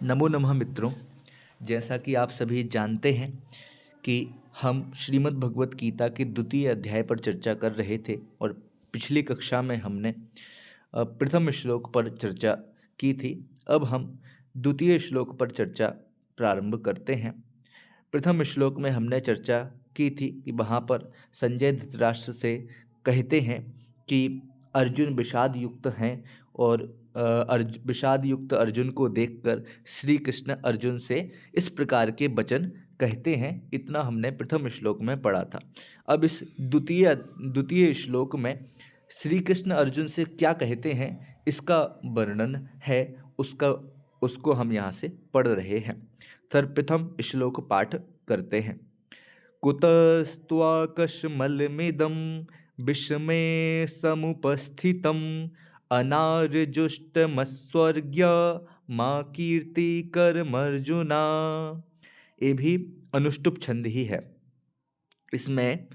नमो नमः मित्रों। जैसा कि आप सभी जानते हैं कि हम श्रीमद् भगवत गीता के द्वितीय अध्याय पर चर्चा कर रहे थे और पिछली कक्षा में हमने प्रथम श्लोक पर चर्चा की थी। अब हम द्वितीय श्लोक पर चर्चा प्रारंभ करते हैं। प्रथम श्लोक में हमने चर्चा की थी कि वहाँ पर संजय धृतराष्ट्र से कहते हैं कि अर्जुन विषाद युक्त हैं और विषाद युक्त अर्जुन को देखकर श्री कृष्ण अर्जुन से इस प्रकार के वचन कहते हैं। इतना हमने प्रथम श्लोक में पढ़ा था। अब इस द्वितीय श्लोक में श्री कृष्ण अर्जुन से क्या कहते हैं इसका वर्णन है, उसको हम यहाँ से पढ़ रहे हैं। सर्वप्रथम श्लोक पाठ करते हैं। कुतस्त्वाकश्मलमिदं विषमे समुपस्थितम् अनार्जुष्टमस्वर्ग्य मा कीर्तिकरमर्जुना। ये भी अनुष्टुप छंद ही है। इसमें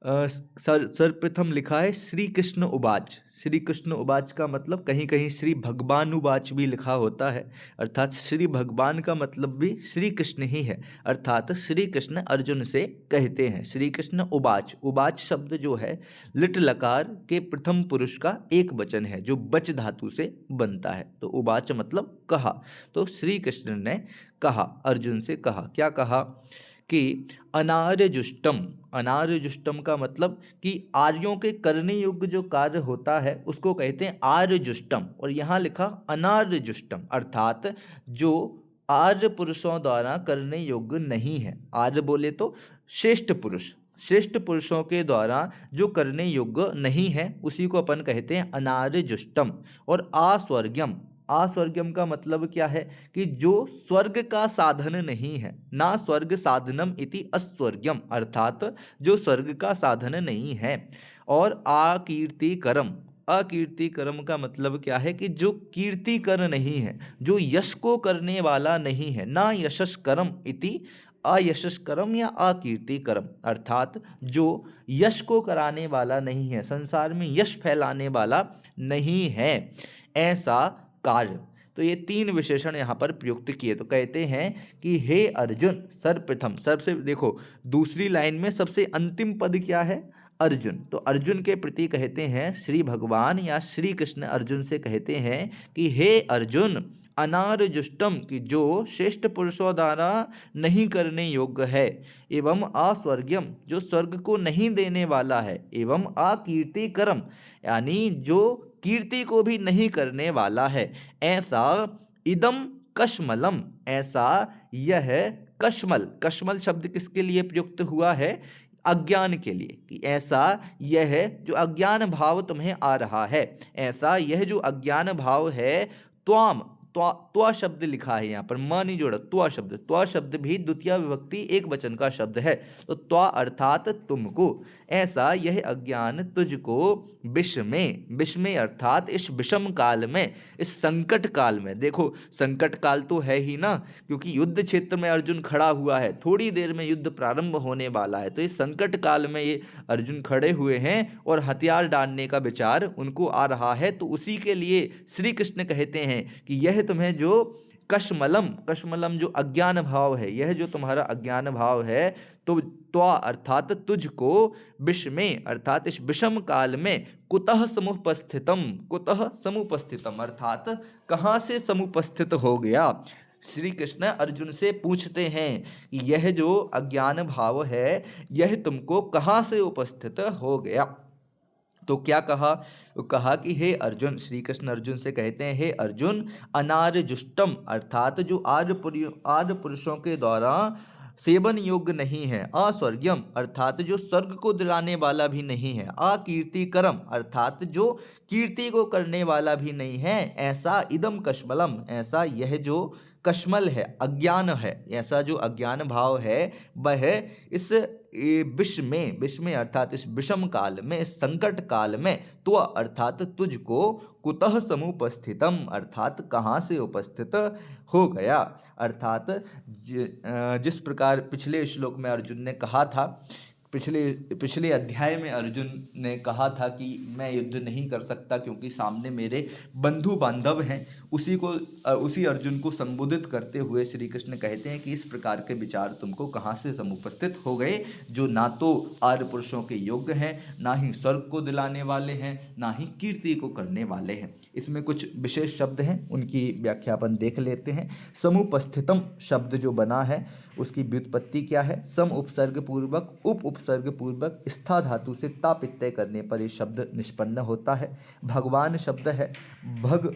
सर्वप्रथम लिखा है श्री कृष्ण उवाच। श्री कृष्ण उवाच का मतलब कहीं कहीं श्री भगवान उवाच भी लिखा होता है, अर्थात श्री भगवान का मतलब भी श्री कृष्ण ही है। अर्थात श्री कृष्ण अर्जुन से कहते हैं। श्री कृष्ण उवाच, उवाच शब्द जो है लिट लकार के प्रथम पुरुष का एक वचन है जो बच धातु से बनता है। तो उवाच मतलब कहा। तो श्री कृष्ण ने कहा, अर्जुन से कहा। क्या कहा कि अनार्यजुष्टम, अनार्यजुष्टम का मतलब कि आर्यों के करने योग्य जो कार्य होता है उसको कहते हैं आर्यजुष्टम, और यहाँ लिखा अनार्यजुष्टम, अर्थात जो आर्य पुरुषों द्वारा करने योग्य नहीं है। आर्य बोले तो श्रेष्ठ पुरुष, श्रेष्ठ पुरुषों के द्वारा जो करने योग्य नहीं है उसी को अपन कहते हैं अनार्यजुष्टम। और अस्वर्ग्यम, अस्वर्गम का मतलब क्या है कि जो स्वर्ग का साधन नहीं है। ना स्वर्ग साधनम इति अस्वर्गम, अर्थात जो स्वर्ग का साधन नहीं है। और आकीर्तिकरम, अकीर्तिकरम का मतलब क्या है कि जो कीर्तिकर नहीं है, जो यश को करने वाला नहीं है। ना यशस्करम इति अयशस्करम या अकीर्तिकरम, अर्थात जो यश को कराने वाला नहीं है, संसार में यश फैलाने वाला नहीं है, ऐसा कार्य। तो ये तीन विशेषण यहाँ पर प्रयुक्त किए। तो कहते हैं कि हे अर्जुन, सर्वप्रथम, सबसे देखो दूसरी लाइन में सबसे अंतिम पद क्या है, अर्जुन। तो अर्जुन के प्रति कहते हैं श्री भगवान या श्री कृष्ण अर्जुन से कहते हैं कि हे अर्जुन, अनार्जुष्टम की जो श्रेष्ठ पुरुषों द्वारा नहीं करने योग्य है, एवं अस्वर्ग्यम जो स्वर्ग को नहीं देने वाला है, एवं अकीर्तिकरम यानी जो कीर्ति को भी नहीं करने वाला है, ऐसा इदम कश्मलम, ऐसा यह कश्मल, कश्मल शब्द किसके लिए प्रयुक्त हुआ है, अज्ञान के लिए, कि ऐसा यह जो अज्ञान भाव तुम्हें आ रहा है, ऐसा यह जो अज्ञान भाव है, त्वाम, त्वा शब्द लिखा है यहाँ पर, म नहीं जोड़ा, त्वा शब्द, त्वा शब्द भी द्वितीय विभक्ति एक वचन का शब्द है। तो त्वा अर्थात तुमको, ऐसा यह अज्ञान तुझको विष में अर्थात इस विषम काल में, इस संकट काल में। देखो संकट काल तो है ही ना, क्योंकि युद्ध क्षेत्र में अर्जुन खड़ा हुआ है, थोड़ी देर में युद्ध प्रारंभ होने वाला है। तो इस संकट काल में ये अर्जुन खड़े हुए हैं और हथियार डालने का विचार उनको आ रहा है। तो उसी के लिए श्री कृष्ण कहते हैं कि यह तुम्हें जो कश्मलम, कश्मलम जो अज्ञान भाव है, यह जो तुम्हारा अज्ञान भाव है, तो त्वा अर्थात तुझको विष में अर्थात इस विषम काल में कुतः समुपस्थितम, कुतः समुपस्थितम अर्थात कहाँ से समुपस्थित हो गया। श्री कृष्ण अर्जुन से पूछते हैं कि यह जो अज्ञान भाव है यह तुमको कहाँ से उपस्थित हो गया। तो क्या कहा, तो कहा कि हे अर्जुन, श्री कृष्ण अर्जुन से कहते हैं हे अर्जुन, अनार्जुष्टम अर्थात जो आर्य पुरुषों के द्वारा सेवन योग्य नहीं है, अस्वर्ग्यम अर्थात जो स्वर्ग को दिलाने वाला भी नहीं है, अकीर्तिकरम अर्थात जो कीर्ति को करने वाला भी नहीं है, ऐसा इदम कश्मलम ऐसा यह जो कश्मल है, अज्ञान है, ऐसा जो अज्ञान भाव है वह इस विष में अर्थात इस विषम काल में, इस संकट काल में, तो अर्थात तुझको कुतः समुपस्थितम अर्थात कहाँ से उपस्थित हो गया। अर्थात जिस प्रकार पिछले श्लोक में अर्जुन ने कहा था पिछले पिछले अध्याय में अर्जुन ने कहा था कि मैं युद्ध नहीं कर सकता क्योंकि सामने मेरे बंधु बांधव हैं। उसी अर्जुन को संबोधित करते हुए श्री कृष्ण कहते हैं कि इस प्रकार के विचार तुमको कहाँ से समुपस्थित हो गए, जो ना तो आर्य पुरुषों के योग्य हैं, ना ही स्वर्ग को दिलाने वाले हैं, ना ही कीर्ति को करने वाले हैं। इसमें कुछ विशेष शब्द हैं, उनकी व्याख्या अपन देख लेते हैं। समुपस्थितम शब्द जो बना है उसकी व्युत्पत्ति क्या है? सम उपसर्ग पूर्वक उप उपसर्ग पूर्वक स्था धातु से ता प्रत्यय करने पर ये शब्द निष्पन्न होता है। भगवान शब्द है, भग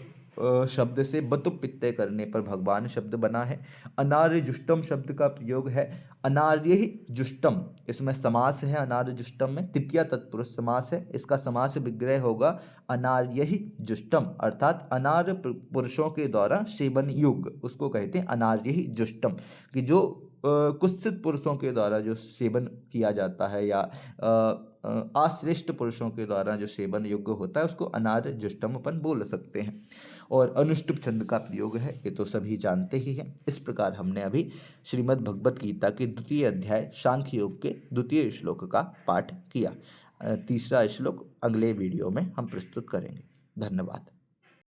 शब्द से बतुप प्रत्यय करने पर भगवान शब्द बना है। अनार्य जुष्टम शब्द का प्रयोग है अनार्य ही जुष्टम, इसमें समास है। अनार्य जुष्टम में तृतीया तत्पुरुष समास है, इसका समास विग्रह होगा अनार्य ही जुष्टम, अर्थात अनार्य पुरुषों के द्वारा सेवन योग्य, उसको कहते हैं अनार्य ही जुष्टम, कि जो कुत्सित पुरुषों के द्वारा जो सेवन किया जाता है या आश्रेष्ठ पुरुषों के द्वारा जो सेवन योग्य होता है उसको अनार्य जुष्टम अपन बोल सकते हैं। और अनुष्टुप छंद का प्रयोग है, ये तो सभी जानते ही हैं। इस प्रकार हमने अभी श्रीमद् भगवत गीता के द्वितीय अध्याय सांख्य योग के द्वितीय श्लोक का पाठ किया। तीसरा श्लोक अगले वीडियो में हम प्रस्तुत करेंगे। धन्यवाद।